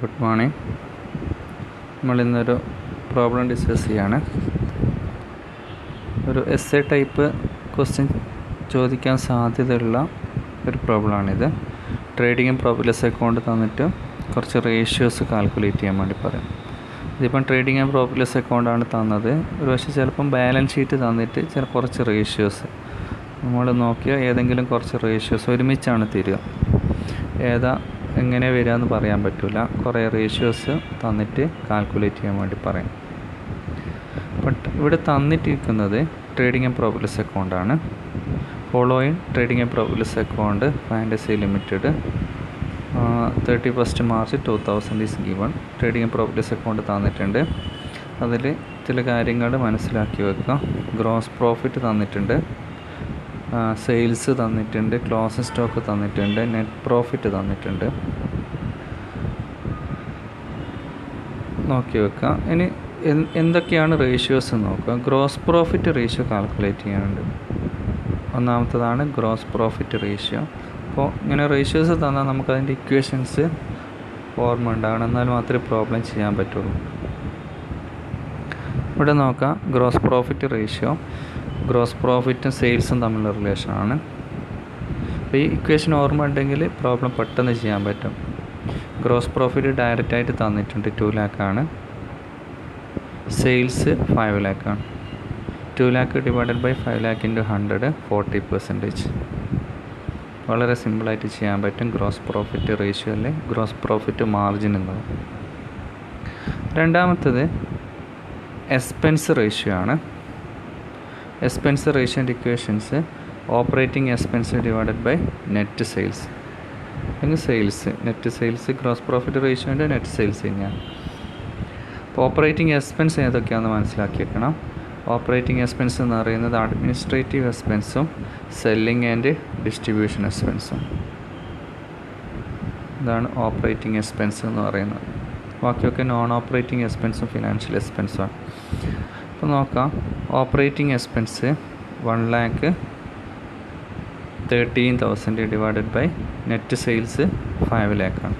Good morning. നമ്മളിന്നൊരു problem discuss ചെയ്യാണ്. ഒരു എസ്എ ടൈപ്പ് ക്വസ്റ്റ്യൻ ചോദിക്കാൻ സാധ്യതയുള്ള ഒരു പ്രോബ്ലമാണിത്. Trading and profit loss account തന്നിട്ട് കുറച്ച് റേഷ്യോസ് കാൽക്കുലേറ്റ് ചെയ്യാൻ വേണ്ടി പറയും. ഇതിപ്പം ട്രേഡിംഗ് ആൻഡ് പ്രോഫിറ്റ് ലോസ് അക്കൗണ്ടാണ് തന്നത്. ഒരു പക്ഷേ ചിലപ്പം ബാലൻസ് ഷീറ്റ് തന്നിട്ട് കുറച്ച് റേഷ്യോസ് നമ്മൾ നോക്കിയാൽ ഏതെങ്കിലും കുറച്ച് റേഷ്യോസ് ഒരുമിച്ചാണ് തരിക. എങ്ങനെ വരിക എന്ന് പറയാൻ പറ്റില്ല. കുറേ റേഷ്യോസ് തന്നിട്ട് കാൽക്കുലേറ്റ് ചെയ്യാൻ വേണ്ടി പറയും. ബട്ട് ഇവിടെ തന്നിട്ടിരിക്കുന്നത് ട്രേഡിംഗ് ആൻഡ് പ്രോഫിറ്റ് ലോസ് അക്കൗണ്ടാണ്. Following trading and profit loss account fantasy limited 31 March 2000 is given. Trading and profit loss account തന്നിട്ടുണ്ട്. അതിൽ ചില കാര്യങ്ങൾ മനസ്സിലാക്കി വെക്കുക. ഗ്രോസ് പ്രോഫിറ്റ് തന്നിട്ടുണ്ട്, സെയിൽസ് തന്നിട്ടുണ്ട്, ക്ലോസിംഗ് സ്റ്റോക്ക് തന്നിട്ടുണ്ട്, നെറ്റ് പ്രോഫിറ്റ് തന്നിട്ടുണ്ട്. നോക്കി വെക്കുക. ഇനി എന്തൊക്കെയാണ് റേഷ്യോസ് നോക്കുക. ഗ്രോസ് പ്രോഫിറ്റ് റേഷ്യോ കാൽക്കുലേറ്റ് ചെയ്യാനുണ്ട്. ഒന്നാമത്തതാണ് ഗ്രോസ് പ്രോഫിറ്റ് റേഷ്യോ. അപ്പോൾ ഇങ്ങനെ റേഷ്യോസ് തന്നാൽ നമുക്കതിൻ്റെ ഇക്വേഷൻസ് ഓർമ്മ ഉണ്ടാകണം, എന്നാൽ മാത്രമേ പ്രോബ്ലം ചെയ്യാൻ പറ്റുള്ളൂ. ഇവിടെ നോക്കാം. ഗ്രോസ് പ്രോഫിറ്റ് റേഷ്യോ ഗ്രോസ് പ്രോഫിറ്റും സെയിൽസും തമ്മിലുള്ള റിലേഷനാണ്. അപ്പോൾ ഈ ഇക്വേഷൻ ഓർമ്മ ഉണ്ടെങ്കിൽ പ്രോബ്ലം പെട്ടെന്ന് ചെയ്യാൻ പറ്റും. ഗ്രോസ് പ്രോഫിറ്റ് ഡയറക്റ്റായിട്ട് തന്നിട്ടുണ്ട് 2 lakh ആണ്. സെയിൽസ് 5 lakh ആണ്. 2 lakh divided by 5 lakh into 100 40%. വളരെ സിമ്പിളായിട്ട് ചെയ്യാൻ പറ്റും. ഗ്രോസ് പ്രോഫിറ്റ് റേഷ്യോ അല്ലെ ഗ്രോസ് പ്രോഫിറ്റ് മാർജിൻ എന്നത്. രണ്ടാമത്തത് എക്സ്പെൻസ് റേഷ്യോ ആണ്. എക്സ്പെൻസ് റേഷ്യോൻ്റെ equations operating expense divided by net sales അല്ലെങ്കിൽ sales. Net sales gross profit റേഷ്യോൻ്റെ നെറ്റ് സെയിൽസ് തന്നെയാണ്. അപ്പോൾ ഓപ്പറേറ്റിംഗ് എക്സ്പെൻസ് ഏതൊക്കെയാണെന്ന് മനസ്സിലാക്കി വെക്കണം. ഓപ്പറേറ്റിംഗ് എക്സ്പെൻസ് എന്ന് പറയുന്നത് അഡ്മിനിസ്ട്രേറ്റീവ് എക്സ്പെൻസും സെല്ലിംഗ് ആൻഡ് ഡിസ്ട്രിബ്യൂഷൻ എക്സ്പെൻസും. ഇതാണ് ഓപ്പറേറ്റിംഗ് എക്സ്പെൻസ് എന്ന് പറയുന്നത്. ബാക്കിയൊക്കെ നോൺ ഓപ്പറേറ്റിംഗ് എക്സ്പെൻസും ഫിനാൻഷ്യൽ എക്സ്പെൻസുമാണ്. അപ്പോൾ നോക്കാം. Operating expense 1,13,000 divided by net sales 5 lakh ആണ്.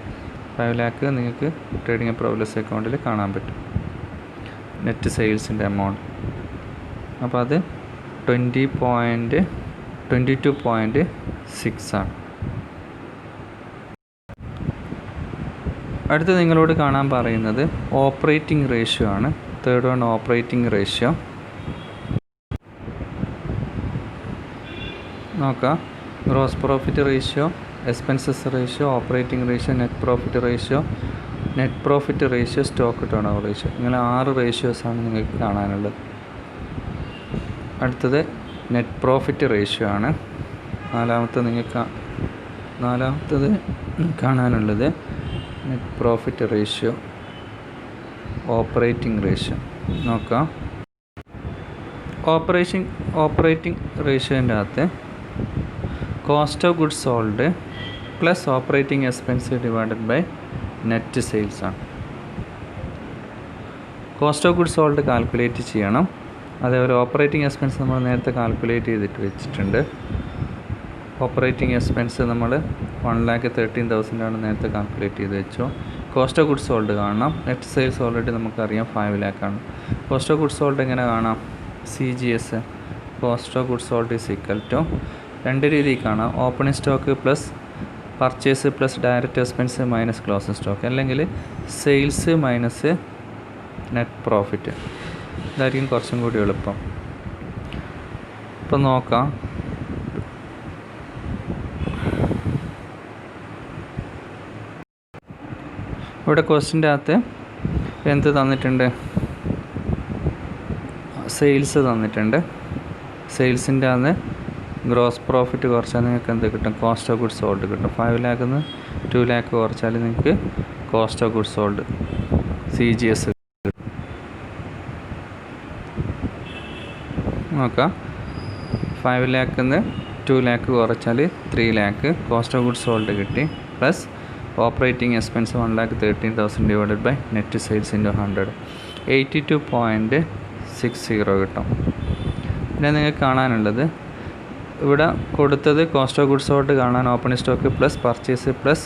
5 lakh നിങ്ങൾക്ക് ട്രേഡിംഗ് ആൻഡ് പ്രോഫിറ്റ് ലോസ് അക്കൗണ്ടിൽ കാണാൻ പറ്റും നെറ്റ് സെയിൽസിൻ്റെ എമൗണ്ട്. അപ്പോൾ അത് 22.6 ആണ്. അടുത്ത് നിങ്ങളോട് കാണാൻ പറയുന്നത് ഓപ്പറേറ്റിംഗ് റേഷ്യോ ആണ്. Third one operating ratio. നോക്കാം. Gross profit ratio, expenses ratio, operating ratio, net profit ratio, net profit ratio, stock turnover ratio. ഇങ്ങനെ 6 റേഷ്യോസാണ് നിങ്ങൾക്ക് കാണാനുള്ളത്. അടുത്തത് നെറ്റ് പ്രോഫിറ്റ് റേഷ്യോ ആണ്. നാലാമത്തത് കാണാനുള്ളത് net profit ratio, operating ratio. നോക്കാം. ഓപ്പറേറ്റിംഗ് റേഷ്യോൻ്റെ അകത്ത് cost of goods sold plus operating expense divided by net sales ആണ്. Cost of goods sold calculate ചെയ്യണം. അതേപോലെ ഓപ്പറേറ്റിംഗ് എക്സ്പെൻസ് നമ്മൾ നേരത്തെ കാൽക്കുലേറ്റ് ചെയ്തിട്ട് വെച്ചിട്ടുണ്ട്. ഓപ്പറേറ്റിംഗ് എക്സ്പെൻസ് നമ്മൾ 1,13,000 ആണ് നേരത്തെ കാൽക്കുലേറ്റ് ചെയ്ത് വെച്ചു. കോസ്റ്റ് ഓഫ് ഗുഡ്സ് സോൾഡ് കാണണം. നെറ്റ് സെയിൽസ് ഓൾറെഡി നമുക്കറിയാം 5 lakh ആണ്. കോസ്റ്റ് ഓഫ് ഗുഡ്സ് സോൾഡ് എങ്ങനെ കാണാം? CGS cost of goods sold is equal to 2 രീതിയിൽ കാണാം. Opening stock plus purchase plus direct expense minus closing stock, അല്ലെങ്കിൽ സെയിൽസ് മൈനസ് നെറ്റ് പ്രോഫിറ്റ്. ഇതായിരിക്കും കുറച്ചും കൂടി എളുപ്പം. ഇപ്പം നോക്കാം. ഇവിടെ ക്വസ്റ്റ്യൻ്റെ അകത്ത് എന്ത് തന്നിട്ടുണ്ട്? സെയിൽസ് തന്നിട്ടുണ്ട്. സെയിൽസിൻ്റെ അകത്ത് ഗ്രോസ് പ്രോഫിറ്റ് കുറച്ചാൽ നിങ്ങൾക്ക് എന്ത് കിട്ടും? കോസ്റ്റ് ഓഫ് ഗുഡ്സ് സോൾഡ് കിട്ടും. 5 lakh 2 lakh കുറച്ചാൽ നിങ്ങൾക്ക് cost of goods sold CGS നോക്കാം. 5 lakh 2 lakh കുറച്ചാൽ 3 lakh cost of goods sold കിട്ടി. Plus operating expense 1,13,000 divided by net sales into 100 82.60 കിട്ടും. പിന്നെ നിങ്ങൾക്ക് കാണാനുള്ളത് ഇവിടെ കൊടുത്തത് കോസ്റ്റ് ഓഫ് ഗുഡ്സ് സോൾഡ് കാണാൻ opening stock plus purchase plus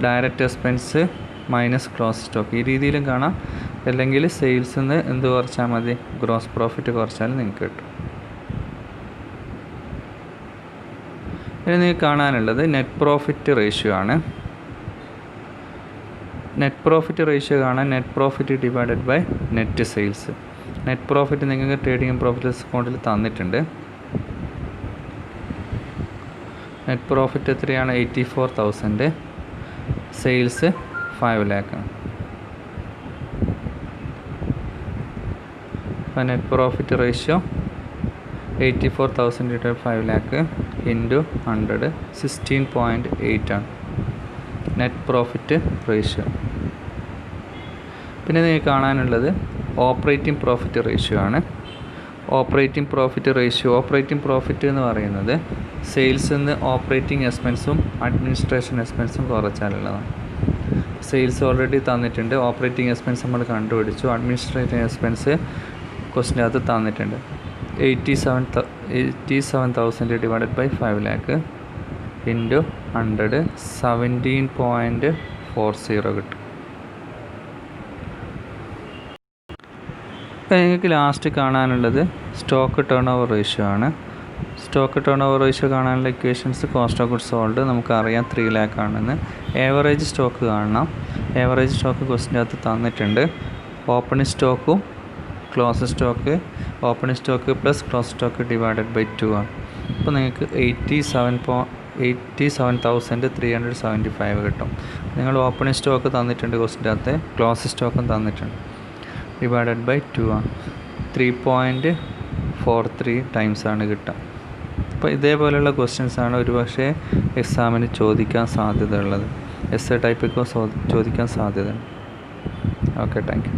direct expense minus close stock. ഈ രീതിയിലും കാണാം. അല്ലെങ്കിൽ സെയിൽസിൽ നിന്ന് എന്ത് കുറച്ചാൽ മതി, ഗ്രോസ് പ്രോഫിറ്റ് കുറച്ചാൽ നിങ്ങൾക്ക് കിട്ടും. ഇനി നിങ്ങൾക്ക് കാണാനുള്ളത് നെറ്റ് പ്രോഫിറ്റ് റേഷ്യോ ആണ്. നെറ്റ് പ്രോഫിറ്റ് റേഷ്യോ കാണാൻ net profit divided by net sales. Net profit നിങ്ങൾക്ക് ട്രേഡിംഗ് ആൻഡ് പ്രോഫിറ്റ് അക്കൗണ്ടിൽ തന്നിട്ടുണ്ട്. നെറ്റ് പ്രോഫിറ്റ് എത്രയാണ്? 84,000. Sales 5 lakh. അപ്പോൾ net profit ratio 84,000 × 5 lakh into 100 16.8 ആണ് നെറ്റ് പ്രോഫിറ്റ് റേഷ്യോ. പിന്നെ നിങ്ങൾക്ക് കാണാനുള്ളത് ഓപ്പറേറ്റിംഗ് പ്രോഫിറ്റ് റേഷ്യോ ആണ്. Operating profit ratio, operating profit എന്ന് പറയുന്നത് സെയിൽസിൽ നിന്ന് ഓപ്പറേറ്റിംഗ് എക്സ്പെൻസും അഡ്മിനിസ്ട്രേഷൻ എക്സ്പെൻസും കുറച്ചാലുള്ളതാണ്. സെയിൽസ് ഓൾറെഡി തന്നിട്ടുണ്ട്, ഓപ്പറേറ്റിംഗ് എക്സ്പെൻസ് നമ്മൾ കണ്ടുപിടിച്ചു, അഡ്മിനിസ്ട്രേറ്റീവ് എക്സ്പെൻസ് ക്വസ്റ്റിനകത്ത് തന്നിട്ടുണ്ട്. 87,000 ഡിവൈഡഡ് ബൈ 5 lakh ഇൻറ്റു 100 17.40 കിട്ടും. അപ്പോൾ നിങ്ങൾക്ക് ലാസ്റ്റ് കാണാനുള്ളത് സ്റ്റോക്ക് ടേൺ ഓവർ റേഷ്യോ ആണ്. സ്റ്റോക്ക് ടേൺ ഓവർ റേഷ്യോ കാണാനുള്ള equations cost of goods sold നമുക്കറിയാം 3 lakh ആണെന്ന്. ഏവറേജ് സ്റ്റോക്ക് കാണണം. ഏവറേജ് സ്റ്റോക്ക് ക്വസ്റ്റിനകത്ത് തന്നിട്ടുണ്ട്. ഓപ്പണിംഗ് സ്റ്റോക്കും close stock, opening stock plus close stock divided by 2 ആണ്. അപ്പോൾ നിങ്ങൾക്ക് 87,375 കിട്ടും. നിങ്ങൾ ഓപ്പണിംഗ് സ്റ്റോക്ക് തന്നിട്ടുണ്ട് ക്വസ്റ്റിനകത്ത്, ക്ലോസ് സ്റ്റോക്കും തന്നിട്ടുണ്ട്, ഡിവൈഡഡ് ബൈ 2 ആണ്. 3.43 ടൈംസ് ആണ് കിട്ടുക. അപ്പോൾ ഇതേപോലെയുള്ള ക്വസ്റ്റ്യൻസാണ് ഒരുപക്ഷെ എക്സാമിന് ചോദിക്കാൻ സാധ്യതയുള്ളത്. എസ് എ ടൈപ്പൊക്കെ ചോദിക്കാൻ സാധ്യതയുണ്ട്. Okay, thank you.